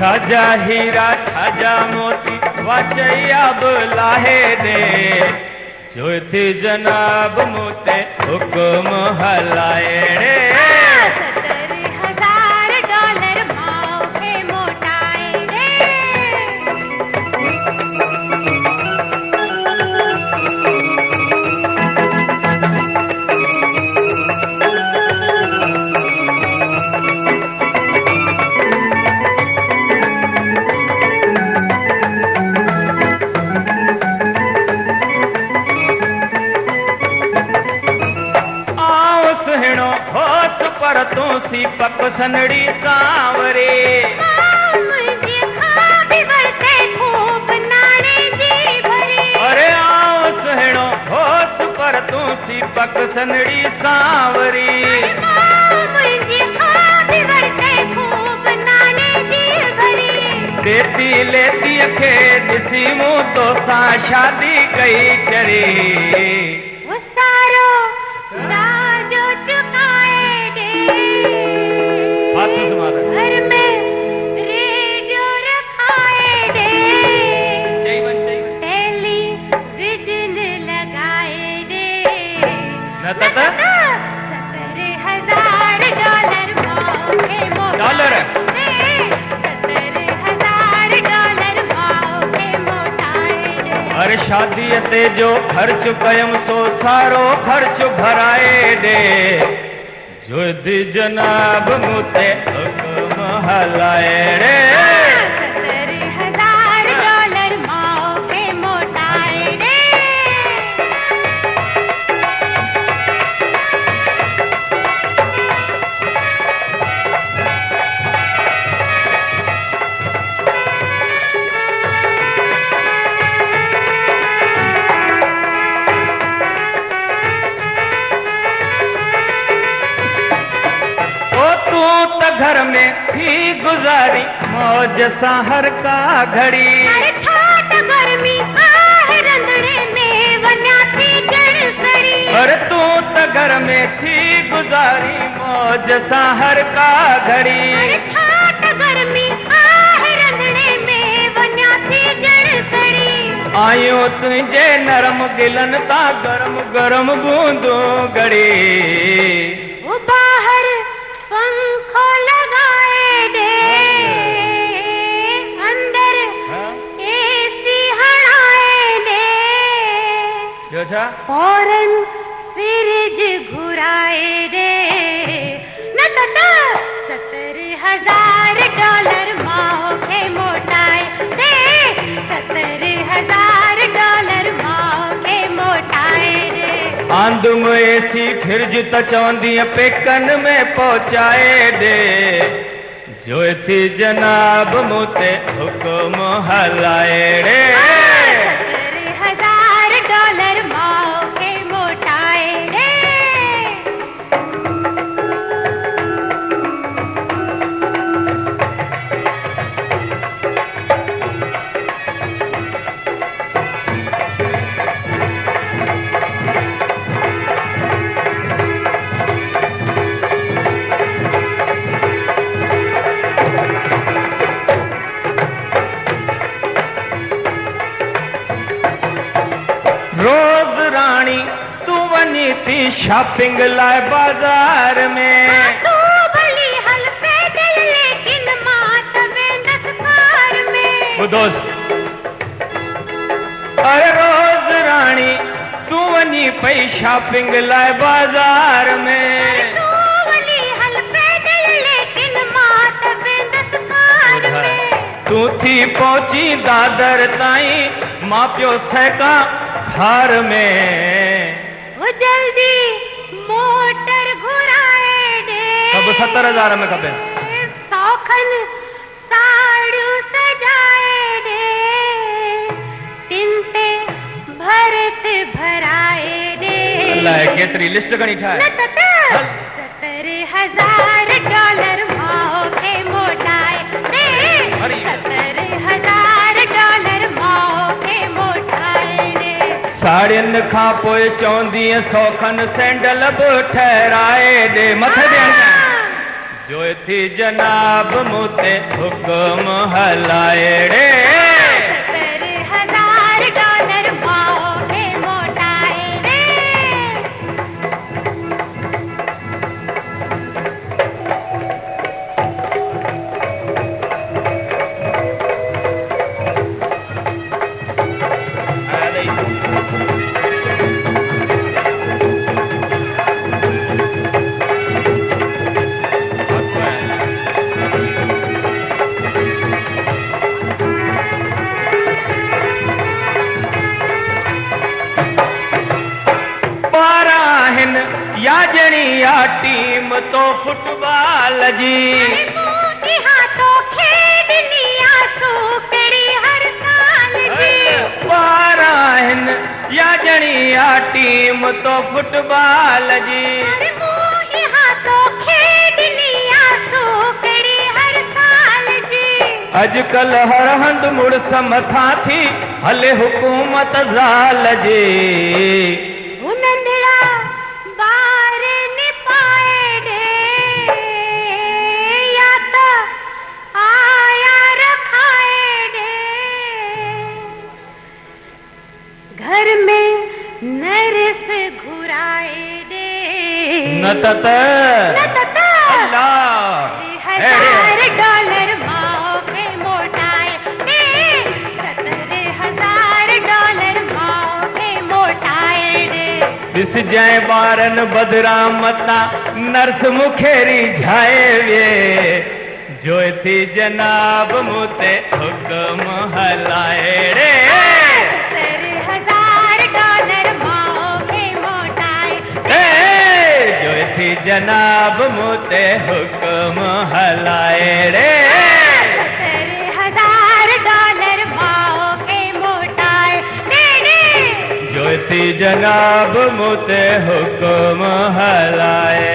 छाजा हीरा छाजा मोती वाचैया बुलाहे दे जो थी जनाब मुते हुक्म हलाए रे। $70,000 माओ के मोटाए रे। होश पर तू सी पक सनड़ी सांवरे मुझे खाबी बढ़ते खूब नाने जी भरे। अरे आओ सहणो होश पर तू सी पक सनड़ी सांवरी मुझे खाबी बढ़ते खूब नाने जी भरे। देती लेती अखे दिसी मुँह तो सा शादी कई चरी वो सारो राजो चुकाए दे घर में रेडियो रखाए दे टेलीविजन लगाए दे $70,000 माओ के मोटाए दे। $70,000 माओ के मोटाए दे। अरे शादी ते जो खर्च कयम सो सारो खर्च भराए दे जो दी जनाब मुते हुक्म हलाए रे। $70,000 माओ के मोटाए दे। घर में थी गुजारी मौज सहर का घड़ी। अरे छाट गर्मी आह रंधणे में वन्या थी जड़ सड़ी। अरे तू त घर में थी गुजारी मौज सहर का घड़ी। अरे छाट गर्मी आह रंधणे में वन्या थी जड़ सड़ी। आयो तुझे नरम गिलन ता गरम गरम बूंदो गड़ी वो बाहर पंखो लगाए दे अंदर एसी हड़ाए दे फौरन फ्रिज घुराए दे न तता $70,000 माओ के मोटाए दे। $70,000 माओ के मोटाए दे। आंद में एसी फ्रिज त चवंदी पेकन में पहुंचाए दे जो थी जनाब मुते हुक्म हलाए रे। $70,000 माओ के मोटाए रे। रोज रानी तू वनी थी शॉपिंग लाए बाजार में। तू भली हल पैदल लेकिन मात वेंदस कार में। वो दोस्त अरे रोज रानी तू वनी पई शॉपिंग लाए बाजार में। तू भली हल पैदल लेकिन मात वेंदस कार में। तू थी पहुंची दादर ताई मां पियो सहका हार में वो जल्दी मोटर घुराए दे अब 70,000 में खपे। सौखन साड़ू सजाए दे तिनते भरत भराए दे। अल्लाह केतरी लिस्ट गणी ठाए। $70,000 माओ के मोटाए दे। $70,000 माओ के मोटाए दे। साड़ियन खां पोइ चवंदी सौखन सैंडल बि ठहराए दे मथे जो थी जनाब मुते हुक्म हलाए रे। $70,000 माओ के मोटाए रे। याजणी या टीम तो फुटबॉल जी तो खेडनी सूकड़ी हर साल जी। पाराहिन याजणी या टीम तो फुटबॉल जी तो खेडनी सूकड़ी हर साल जी। अजकल हर हंध मुड़स मथा थी हले हुकूमत ज़ाल जी। घर में नरस घुराए दे अल्लाह। $70,000 माओ के मोटाए दे। $70,000 माओ के मोटाए दे। दिस जाए बारन बदरा मता नर्स मुखेरी झाए वे। जो थी जनाब मुते हुक्म हलाए रे। $70,000 माओ के मोटाए जो थी जनाब मुते हुक्म हलाए रे। $70,000 माओ के मोटाए जो थी जनाब मुते हुक्म हलाए।